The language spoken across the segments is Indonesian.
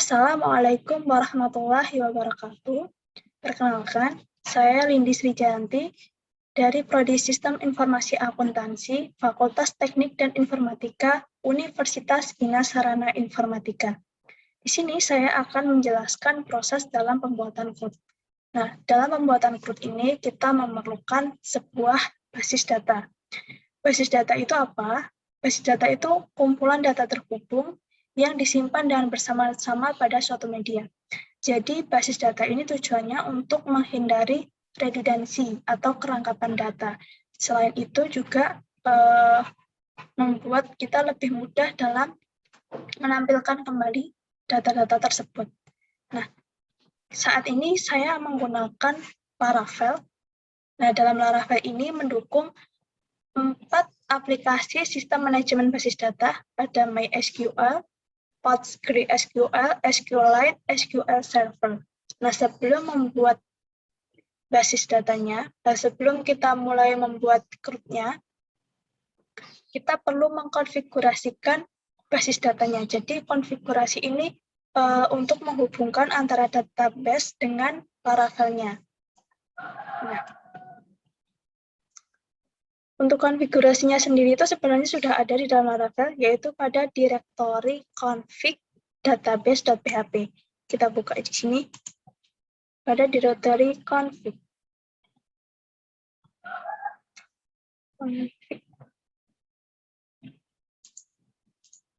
Assalamualaikum warahmatullahi wabarakatuh. Perkenalkan, saya Lindi Srijanti dari Prodi Sistem Informasi Akuntansi, Fakultas Teknik dan Informatika, Universitas Bina Sarana Informatika. Di sini saya akan menjelaskan proses dalam pembuatan CRUD. Nah, dalam pembuatan CRUD ini kita memerlukan sebuah basis data. Basis data itu apa? Basis data itu kumpulan data terhubung yang disimpan dan bersama-sama pada suatu media. Jadi, basis data ini tujuannya untuk menghindari redundansi atau kerangkapan data. Selain itu juga membuat kita lebih mudah dalam menampilkan kembali data-data tersebut. Nah, saat ini saya menggunakan Laravel. Nah, dalam Laravel ini mendukung 4 aplikasi sistem manajemen basis data, ada MySQL, PostgreSQL, SQLite, SQL Server. Nah, sebelum membuat basis datanya, sebelum kita mulai membuat CRUD-nya, kita perlu mengkonfigurasikan basis datanya. Jadi, konfigurasi ini untuk menghubungkan antara database dengan Laravel-nya. Nah, untuk konfigurasinya sendiri itu sebenarnya sudah ada di dalam Laravel, yaitu pada direktori config database.php. Kita buka di sini. Pada direktori config.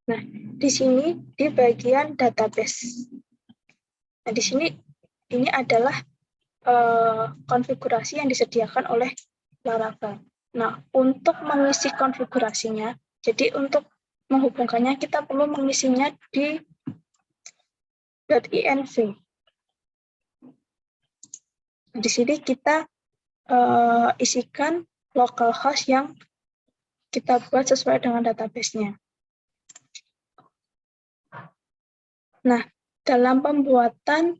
Nah, di sini di bagian database. Nah, di sini ini adalah konfigurasi yang disediakan oleh Laravel. Nah, untuk mengisi konfigurasinya, jadi untuk menghubungkannya kita perlu mengisinya di .env. Di sini kita isikan localhost yang kita buat sesuai dengan database-nya. Nah, dalam pembuatan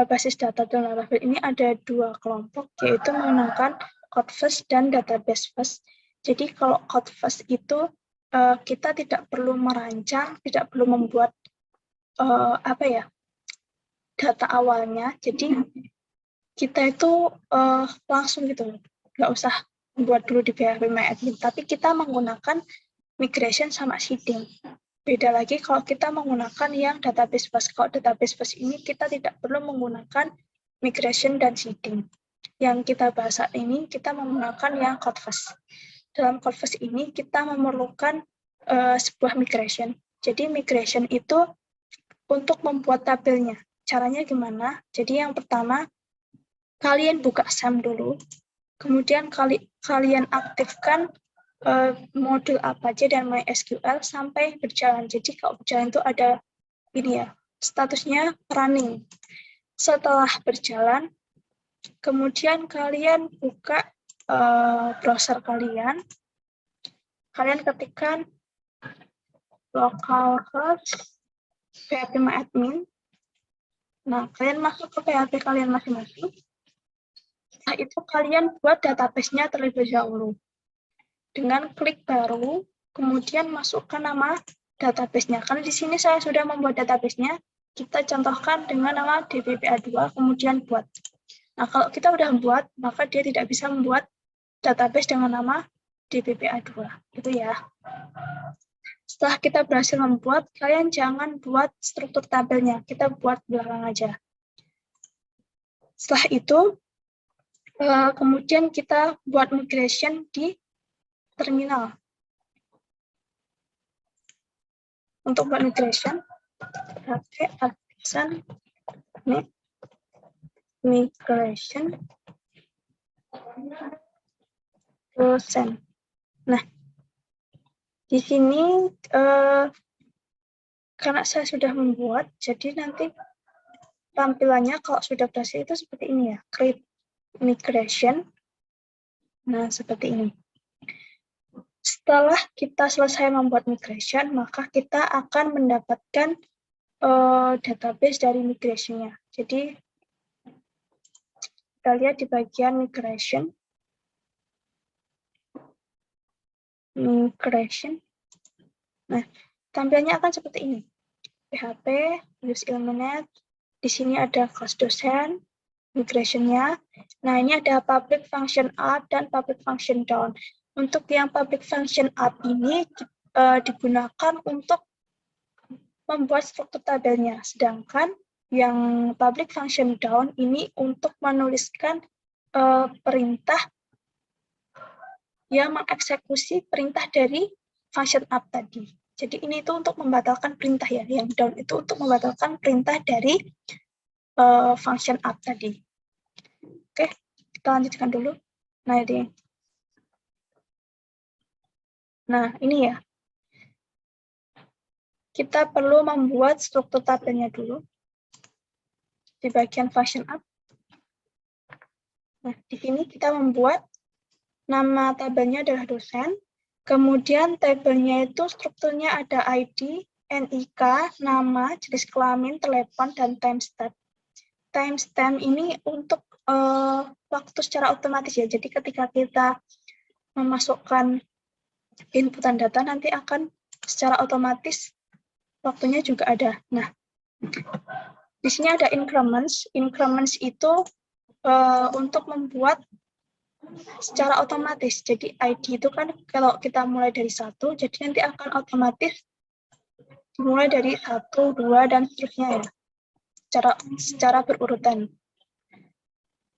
basis data dalam Laravel ini ada 2 kelompok, yaitu menggunakan code first dan database first. Jadi kalau code first itu kita tidak perlu merancang, tidak perlu membuat data awalnya. Jadi kita itu langsung gitu, nggak usah membuat dulu di PHP-MyAdmin, tapi kita menggunakan migration sama seeding. Beda lagi kalau kita menggunakan yang database first. Kalau database first ini kita tidak perlu menggunakan migration dan seeding. Yang kita bahas saat ini, kita menggunakan yang code first. Dalam code first ini, kita memerlukan sebuah migration. Jadi, migration itu untuk membuat tabelnya. Caranya gimana? Jadi, yang pertama, kalian buka SAM dulu. Kemudian, kalian aktifkan modul Apache dan MySQL sampai berjalan. Jadi, kalau berjalan itu ada ini ya, statusnya running. Setelah berjalan, kemudian kalian buka browser kalian ketikkan localhost php-myadmin. Nah, kalian masuk ke PHP kalian masing-masing. Setelah itu kalian buat database-nya terlebih dahulu. Dengan klik baru, kemudian masukkan nama database-nya. Karena di sini saya sudah membuat database-nya, kita contohkan dengan nama dbpa2, kemudian buat. Nah, kalau kita udah buat, maka dia tidak bisa membuat database dengan nama dbpa2. Gitu ya. Setelah kita berhasil membuat, kalian jangan buat struktur tabelnya. Kita buat belakang aja. Setelah itu, kemudian kita buat migration di terminal. Untuk buat migration, pakai application migration dosen. Nah, di sini karena saya sudah membuat, jadi nanti tampilannya kalau sudah berhasil itu seperti ini ya, create migration. Nah, seperti ini. Setelah kita selesai membuat migration, maka kita akan mendapatkan database dari migration-nya. Jadi, kita lihat di bagian migration. Nah, tampilannya akan seperti ini. PHP, use Illuminate. Di sini ada kelas dosen, migration-nya. Nah, ini ada public function up dan public function down. Untuk yang public function up ini digunakan untuk membuat struktur tabelnya, sedangkan yang public function down ini untuk menuliskan perintah yang mengeksekusi perintah dari function up tadi. Jadi ini itu untuk membatalkan perintah ya, yang down itu untuk membatalkan perintah dari function up tadi. Oke, kita lanjutkan dulu. Nah, ini ya. Kita perlu membuat struktur tabelnya dulu di bagian function up. Nah, di sini kita membuat nama tabelnya adalah dosen. Kemudian tabelnya itu strukturnya ada ID, NIK, nama, jenis kelamin, telepon, dan timestamp. Timestamp ini untuk waktu secara otomatis ya. Jadi ketika kita memasukkan inputan data nanti akan secara otomatis waktunya juga ada. Nah, di sini ada increments. Increments itu untuk membuat secara otomatis. Jadi ID itu kan kalau kita mulai dari 1, jadi nanti akan otomatis dimulai dari 1, 2, dan seterusnya ya. Secara berurutan.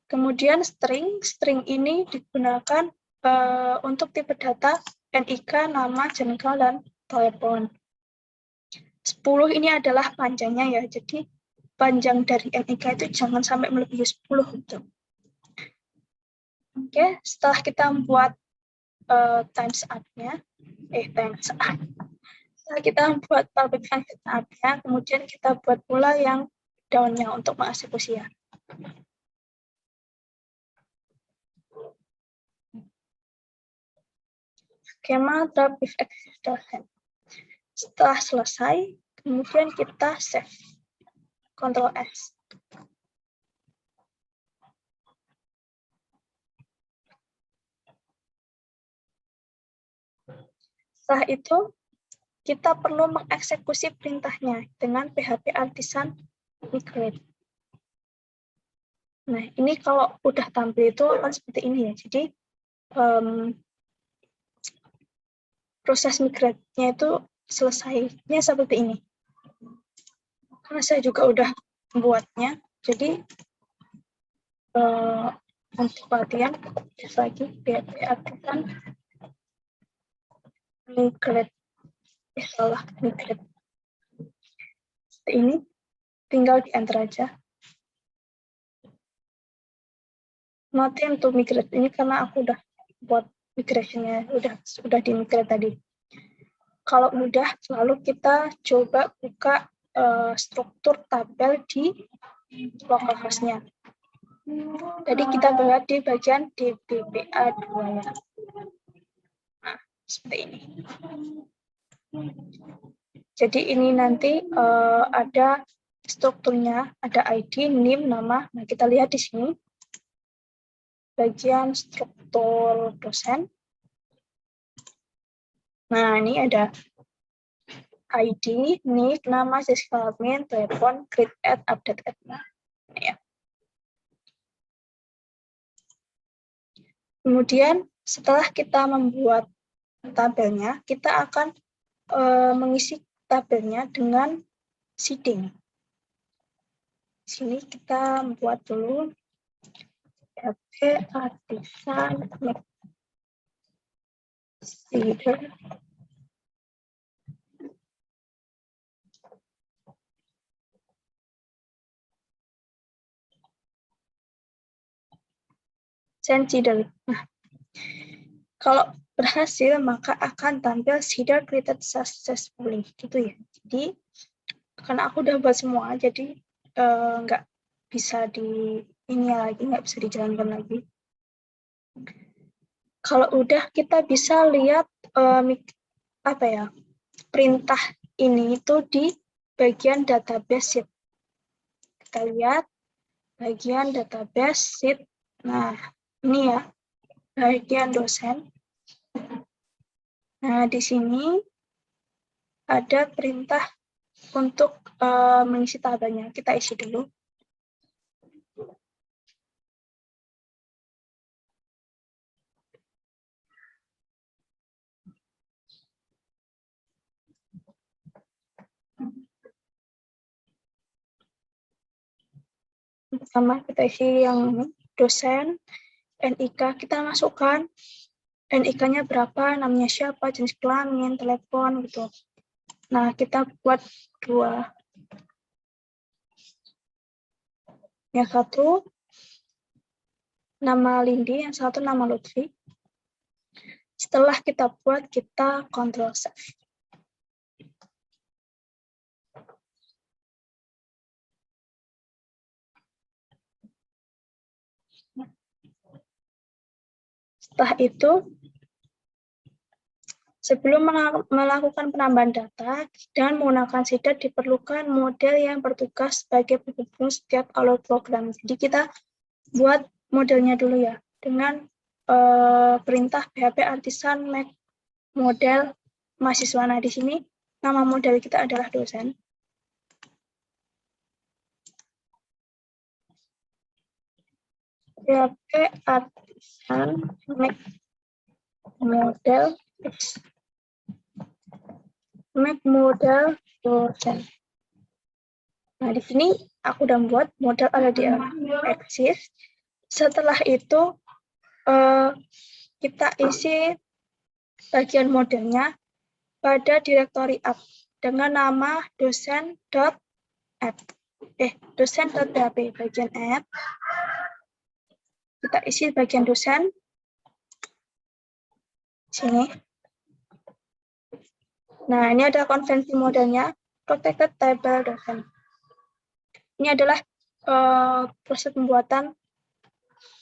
Kemudian string ini digunakan untuk tipe data NIK, nama, jengkal, dan telepon. 10 ini adalah panjangnya ya, jadi panjang dari NIK itu jangan sampai melebihi 10 gitu. Oke, setelah kita membuat times up-nya, setelah kita membuat public function up-nya, kemudian kita buat pula yang down-nya untuk mengeksekusi ya. Skema drop if access doesn't. Setelah selesai, kemudian kita save. Ctrl S. Setelah itu, kita perlu mengeksekusi perintahnya dengan PHP Artisan Migrate. Nah, ini kalau udah tampil itu akan seperti ini ya. Jadi, proses migrate-nya itu selesainya seperti ini. Karena saya juga udah membuatnya, jadi untuk latihan lagi PHP Artisan Migrate. Salah, migrate. Seperti ini, tinggal di enter aja. Nothing to migrate ini karena aku udah buat migration-nya, udah di migrate tadi. Kalau udah, lalu kita coba buka struktur tabel di localhost-nya. Jadi kita buat di bagian DBPA2 ya. Nah, seperti ini. Jadi ini nanti ada strukturnya, ada ID, NIM, nama. Nah, kita lihat di sini. Bagian struktur dosen. Nah, ini ada ID, NIK, nama, jenis kelamin, telepon, create ad, update ad. Nah, ya. Kemudian setelah kita membuat tabelnya, kita akan mengisi tabelnya dengan seeding. Di sini kita membuat dulu PHP Artisan Seeder. Seeder. Nah, kalau berhasil maka akan tampil seeder created successfully gitu ya. Jadi karena aku udah buat semua, jadi nggak bisa nggak bisa dijalankan lagi. Kalau udah kita bisa lihat perintah ini itu di bagian database sheet. Kita lihat bagian database sheet. Nah, ini ya bagian dosen. Nah, di sini ada perintah untuk mengisi tabelnya. Kita isi dulu. Pertama kita isi yang dosen, NIK kita masukkan, NIK-nya berapa, namanya siapa, jenis kelamin, telepon gitu. Nah, kita buat 2. Yang satu nama Lindi, yang satu nama Lutfi. Setelah kita buat, kita Ctrl Save. Setelah itu, sebelum melakukan penambahan data, dengan menggunakan Seeder diperlukan model yang bertugas sebagai penghubung setiap alur program. Jadi kita buat modelnya dulu ya, dengan perintah PHP artisan make model mahasiswa. Nah, di sini nama model kita adalah dosen. PHP artisan make model dosen. Nah, di sini aku udah buat model ada di exist. Setelah itu kita isi bagian modelnya pada direktori app dengan nama dosen.app. Dosen.php bagian app. Kita isi bagian dosen. Sini. Nah, ini ada konvensi modelnya, protected table dosen. Ini adalah proses pembuatan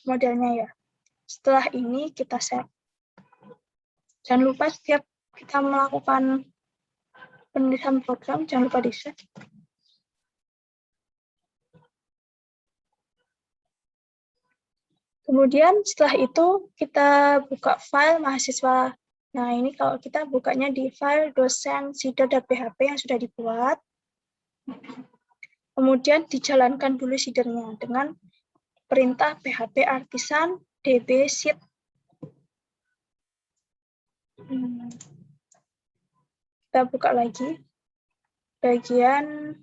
modelnya ya. Setelah ini kita save. Jangan lupa setiap kita melakukan penulisan program, jangan lupa di-save. Kemudian setelah itu kita buka file mahasiswa. Nah, ini kalau kita bukanya di file dosen seeder.php yang sudah dibuat. Kemudian dijalankan dulu seedernya dengan perintah php artisan db seed. Kita buka lagi bagian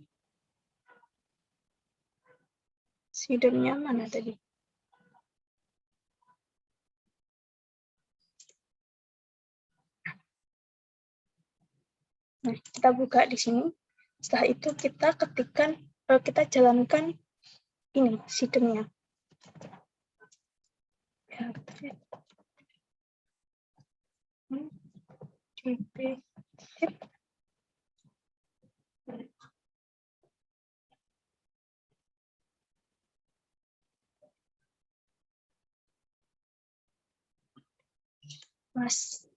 seedernya mana tadi? Nah, kita buka di sini. Setelah itu kita ketikkan, kita jalankan ini seedernya. Mas.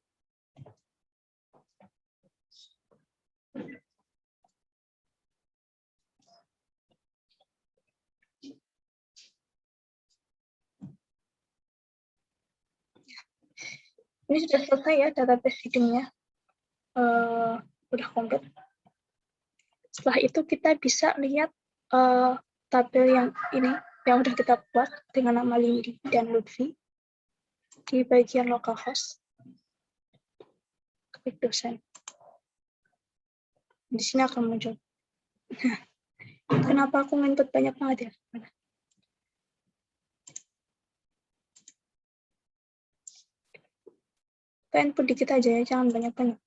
Ini sudah selesai ya database seedingnya. Udah komplit. Setelah itu kita bisa lihat tabel yang ini yang udah kita buat dengan nama Lindi dan Lutfi di bagian localhost. Klik dosen. Di sini akan muncul. Kenapa aku nginput banyak banget ya? Kita input dikit aja ya, jangan banyak-banyak.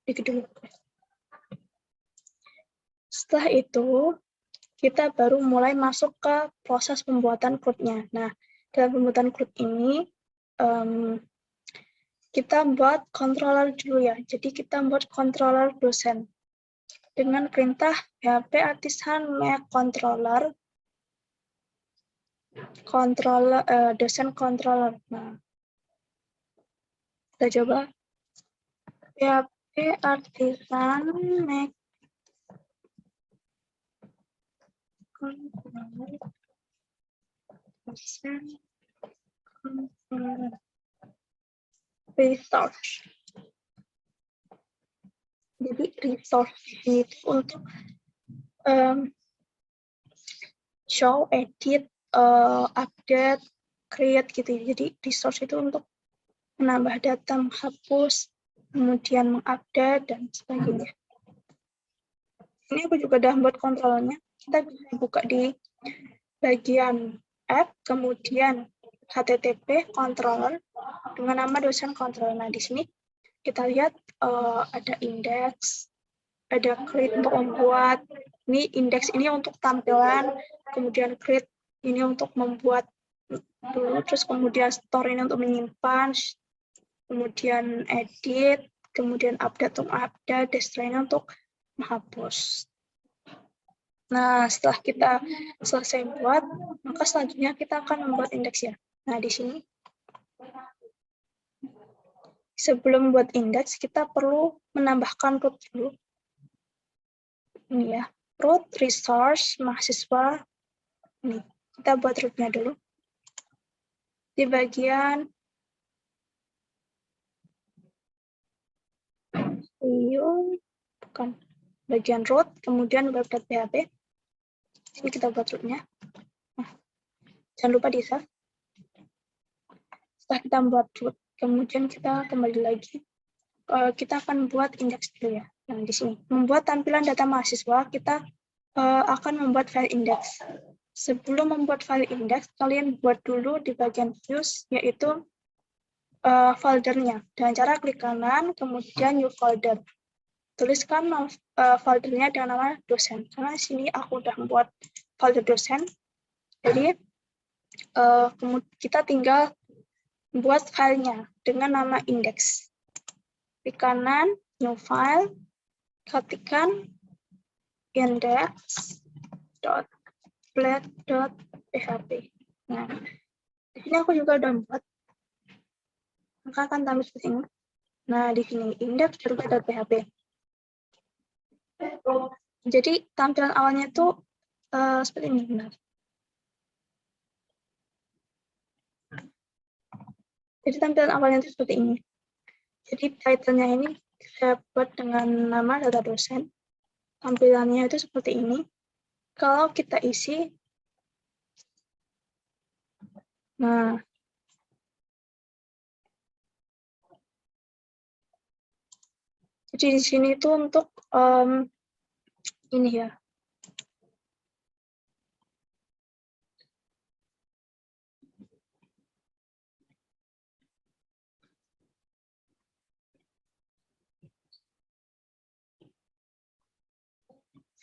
Dikit dulu. Setelah itu, kita baru mulai masuk ke proses pembuatan CRUD-nya. Nah, dalam pembuatan CRUD ini, kita buat controller dulu ya. Jadi kita buat controller dosen. Dengan perintah php artisan make controller dosen controller. Nah, kita coba php artisan make controller dosen controller. Restart. Di Jadi resource itu untuk show, edit, update, create gitu. Jadi resource itu untuk menambah data, menghapus, kemudian mengupdate dan sebagainya. Ini aku juga udah buat kontrolnya. Kita bisa buka di bagian app, kemudian HTTP controller dengan nama dosen controller. Nah, di sini kita lihat ada indeks, ada create untuk membuat. Ini indeks ini untuk tampilan, kemudian create ini untuk membuat dulu, terus kemudian store ini untuk menyimpan, kemudian edit, kemudian update untuk update, destroy ini untuk menghapus. Nah, setelah kita selesai buat, maka selanjutnya kita akan membuat indeks ya. Nah, di sini sebelum buat indeks, kita perlu menambahkan root dulu. Ini ya, root, resource, mahasiswa. Ini, kita buat rootnya dulu. Di bagian bukan bagian root, kemudian web.php. Ini kita buat rootnya. Nah, jangan lupa di save. Setelah kita membuat root, kemudian kita kembali lagi. Kita akan buat indeks dulu ya. Nah, di sini membuat tampilan data mahasiswa, kita akan membuat file index. Sebelum membuat file index, kalian buat dulu di bagian views, yaitu foldernya. Dengan cara klik kanan, kemudian new folder. Tuliskan foldernya dengan nama dosen. Karena di sini aku udah membuat folder dosen. Jadi kita tinggal buat filenya dengan nama index. Klik kanan, new file, ketikkan index.blade.php. Nah, di sini aku juga udah buat. Maka akan tampil seperti ini. Nah, di sini index.blade.php. Jadi tampilan awalnya itu seperti ini, benar. Jadi tampilan awalnya itu seperti ini. Jadi title-nya ini saya buat dengan nama data dosen. Tampilannya itu seperti ini. Kalau kita isi, nah, jadi di sini itu untuk ini ya.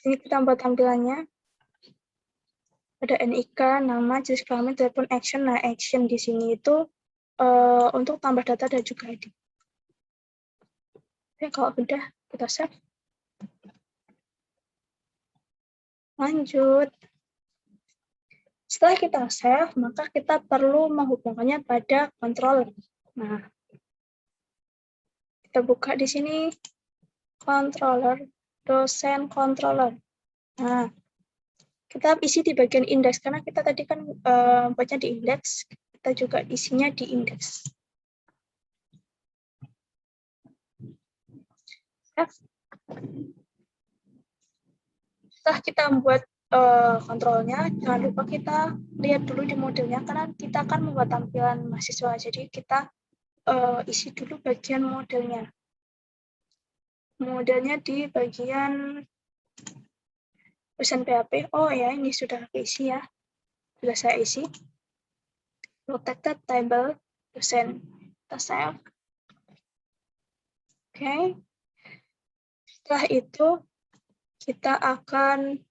Ini kita buat tampilannya. Ada NIK, nama, jenis kelamin, telepon, action. Nah, action di sini itu untuk tambah data dan juga ID. Oke, kalau udah, kita save. Lanjut. Setelah kita save, maka kita perlu menghubungkannya pada controller. Nah, kita buka di sini controller, dosen controller. Nah, kita isi di bagian indeks, karena kita tadi kan buatnya di indeks, kita juga isinya di indeks. Setelah kita membuat kontrolnya, jangan lupa kita lihat dulu di modelnya, karena kita akan membuat tampilan mahasiswa, jadi kita isi dulu bagian modelnya. Modelnya di bagian dosen PHP. Oh ya, ini sudah keisi ya. Sudah saya isi. Protected table dosen. Kita save. Oke. Setelah itu kita akan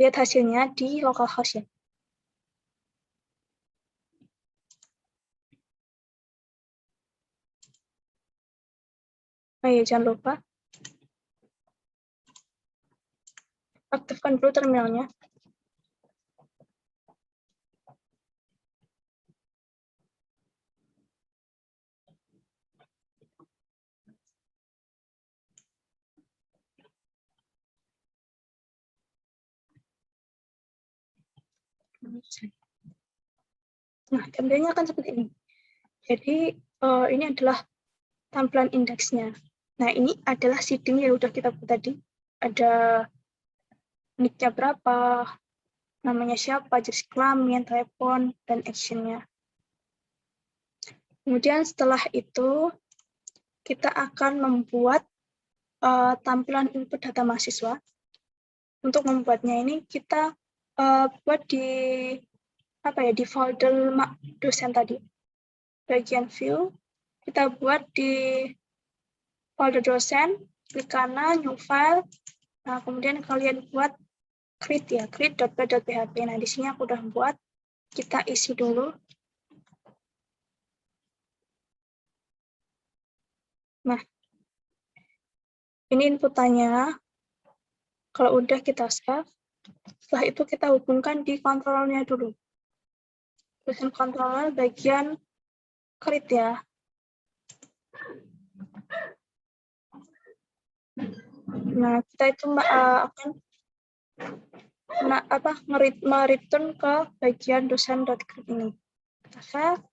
lihat hasilnya di localhost ya. Oh iya, jangan lupa aktifkan dulu terminalnya. Nah, tampilannya akan seperti ini. Jadi ini adalah tampilan indeksnya. Nah, ini adalah seeding yang udah kita buat tadi. Ada nick-nya berapa, namanya siapa, jenis kelamin, telepon, dan action-nya. Kemudian setelah itu, kita akan membuat tampilan input data mahasiswa. Untuk membuatnya ini, kita buat di folder dosen tadi. Bagian view, kita buat di folder dosen, klik kanan, new file. Nah, kemudian kalian buat create ya, create.py.php. Nah, di sini aku udah buat, kita isi dulu. Nah, ini inputannya. Kalau udah kita save, setelah itu kita hubungkan di kontrolnya dulu. Dosen controller bagian create ya. Nah, kita itu akan mereturn ke bagian dosen.create ini. Kita save,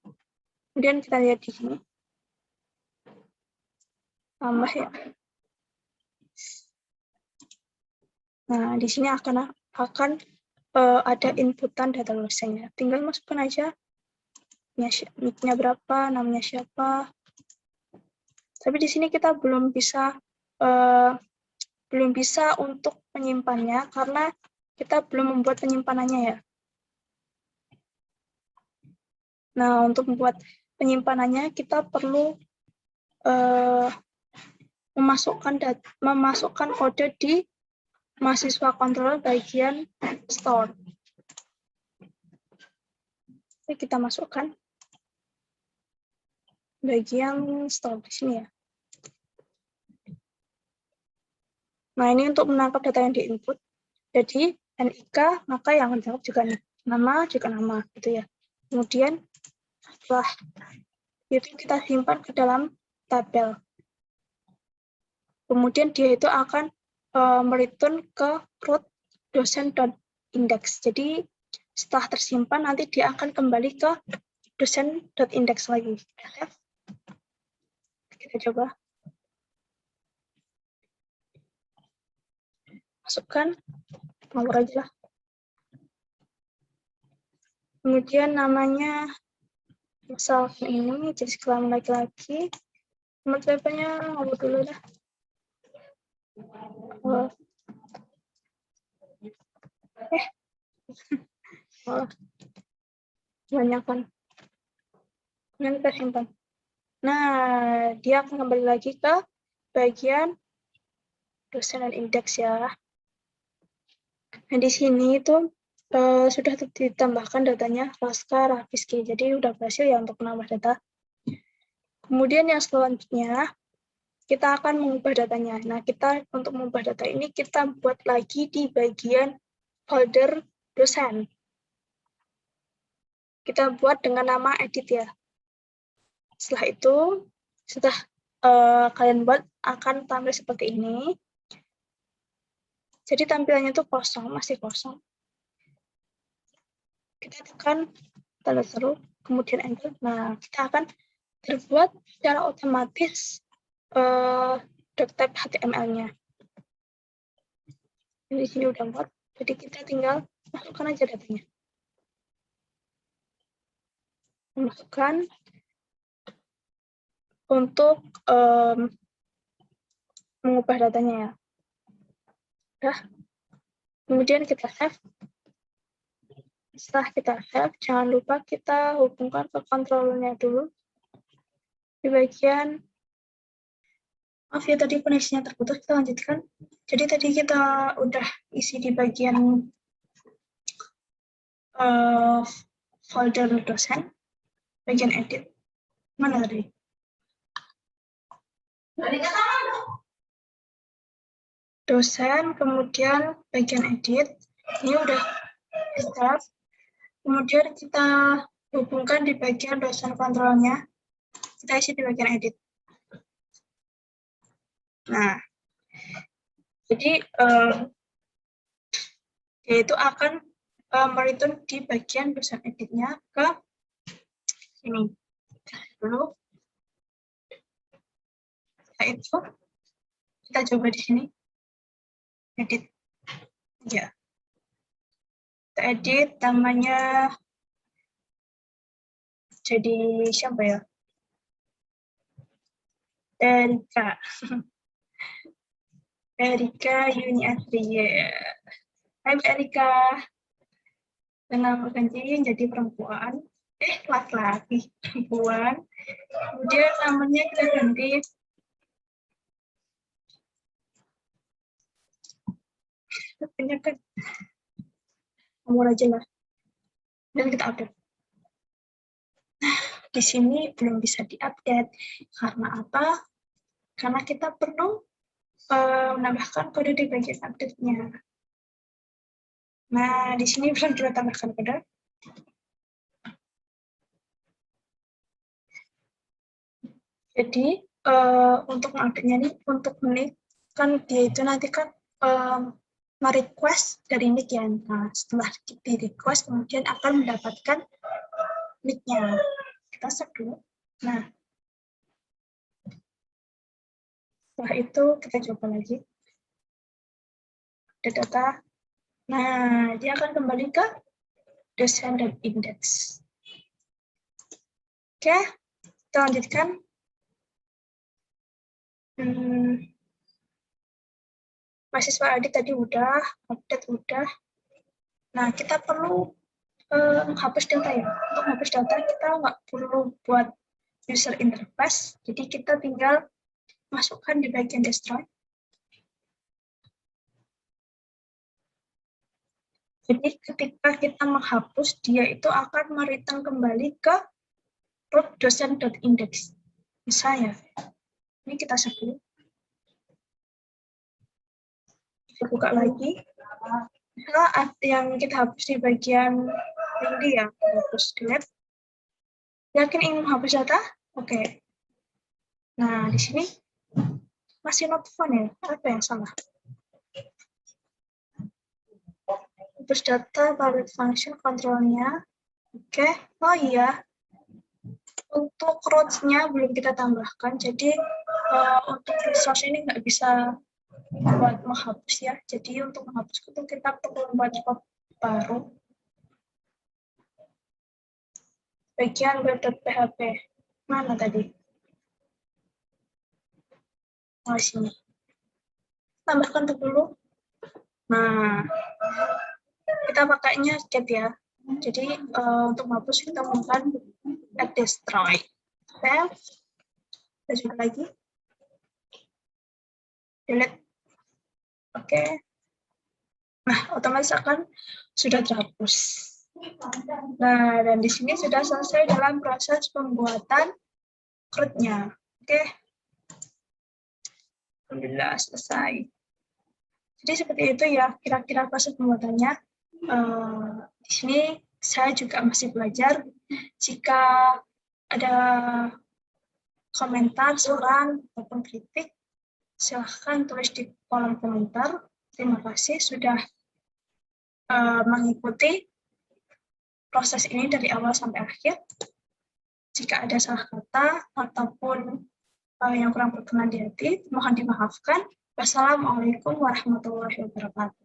kemudian kita lihat di sini. Tambah ya. Nah, di sini akan ada inputan data dosennya. Tinggal masukkan aja nick-nya berapa, namanya siapa. Tapi di sini kita belum bisa untuk menyimpannya karena kita belum membuat penyimpanannya ya. Nah, untuk membuat penyimpanannya kita perlu memasukkan kode di mahasiswa controller bagian store. Jadi kita masukkan bagian store di sini ya. Nah, ini untuk menangkap data yang diinput. Jadi, NIK, maka yang ditangkap juga nama, gitu ya. Kemudian, setelah itu kita simpan ke dalam tabel. Kemudian dia itu akan mereturn ke root dosen.index. Jadi, setelah tersimpan, nanti dia akan kembali ke dosen.index lagi. Kita coba. Masukkan, nomor aja lah. Kemudian namanya, misalkan ini, jenis kelamin laki-laki. Nomor teleponnya, nomor dulu dah. Banyak kan. Kemudian kita simpan. Nah, dia akan kembali lagi ke bagian dosen dan indeks ya. Nah, di sini itu sudah ditambahkan datanya Laskar Rafiski. Jadi udah berhasil ya untuk menambah data. Kemudian yang selanjutnya kita akan mengubah datanya. Nah, kita untuk mengubah data ini kita buat lagi di bagian folder dosen. Kita buat dengan nama edit ya. Setelah itu, setelah kalian buat akan tampil seperti ini. Jadi tampilannya itu kosong, masih kosong. Kita tekan tanda seru, kemudian enter. Nah, kita akan terbuat secara otomatis doctype HTML-nya. Di sini udah buat, jadi kita tinggal masukkan aja datanya. Masukkan untuk mengubah datanya ya. Udah. Kemudian kita save. Setelah kita save, jangan lupa kita hubungkan ke controllernya dulu. Di bagian, maaf ya tadi koneksinya terputus, kita lanjutkan. Jadi tadi kita udah isi di bagian folder dosen, bagian edit. Mana tadi? Dosen, kemudian bagian edit. Ini udah kita. Kemudian kita hubungkan di bagian dosen kontrolnya. Kita isi di bagian edit. Nah, jadi dia itu akan mereturn di bagian dosen editnya ke sini. Dulu. Setelah itu kita coba di sini edit ya. Kita edit namanya jadi siapa ya? Erika. Erika Yuniatria. Hai Erika. Nama ganti jadi perempuan. Laki-laki, perempuan. Kemudian namanya kita ganti kan nomor aja lah. Dan kita update. Di sini belum bisa diupdate. Karena apa? Karena kita perlu menambahkan kode di bagian update-nya. Nah, di sini bisa kita tambahkan kode. Jadi, untuk update-nya nih, untuk nick, kan dia itu nanti kan merequest dari nick ya. Nah, setelah di request, kemudian akan mendapatkan nick-nya. Kita save dulu. Nah, setelah itu kita coba lagi. Data. Nah, dia akan kembali ke descendant index. Oke, kita lanjutkan. Mahasiswa adik tadi udah, update udah. Nah, kita perlu menghapus data ya. Untuk menghapus data kita nggak perlu buat user interface, jadi kita tinggal masukkan di bagian destroy. Jadi ketika kita menghapus, dia itu akan mereturn kembali ke root docent.index. Misalnya, ini kita sebut. Kita buka lagi. Nah, yang kita hapus di bagian ini ya, hapus delete. Yakin ingin menghapus data? Oke. Nah, di sini masih not found ya. Apa yang salah? Hapus data, valid function, control-nya. Oke. Oh iya. Untuk routes-nya belum kita tambahkan. Jadi, untuk resource ini nggak bisa buat menghapus ya. Jadi, untuk menghapus itu kita perlu membuat route baru. Bagian web.php. Mana tadi? Oh, sini. Tambahkan dulu. Nah, kita pakainya get ya. Jadi untuk menghapus kita menggunakan add destroy. Oke. Kita coba lagi. Delete. Oke. Nah, otomatis akan sudah terhapus. Nah, dan di sini sudah selesai dalam proses pembuatan CRUD-nya. Oke. Alhamdulillah selesai. Jadi seperti itu ya kira-kira proses pembuatannya. Di sini saya juga masih belajar. Jika ada komentar, saran, ataupun kritik, silahkan tulis di kolom komentar. Terima kasih sudah mengikuti proses ini dari awal sampai akhir. Jika ada salah kata ataupun yang kurang berkenan di hati, mohon dimaafkan. Wassalamualaikum warahmatullahi wabarakatuh.